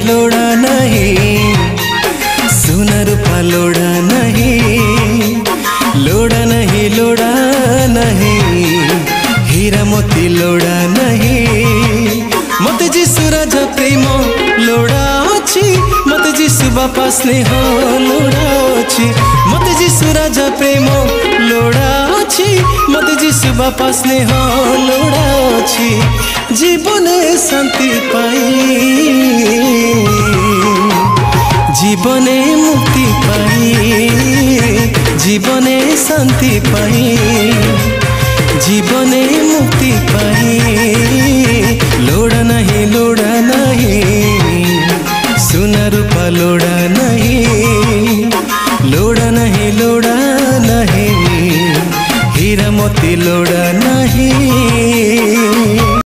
लोड़ा नहीं, सोना रूपा लोड़ा नहीं, लोड़ा नहीं, लोड़ा नहीं, हीरा मोती लोड़ा नहीं। मत जीसु राजा प्रेम लोड़ा अछि, मत जीसु बापा स्नेह लोड़ा अछि, मत जीसु राजा प्रेम लोड़ा अछि, मत जीसु बापा स्नेह लोड़ा अछि। जीवने शांति पाई, जीवने मुक्ति पाई, जीवने शांति पाई, जीवने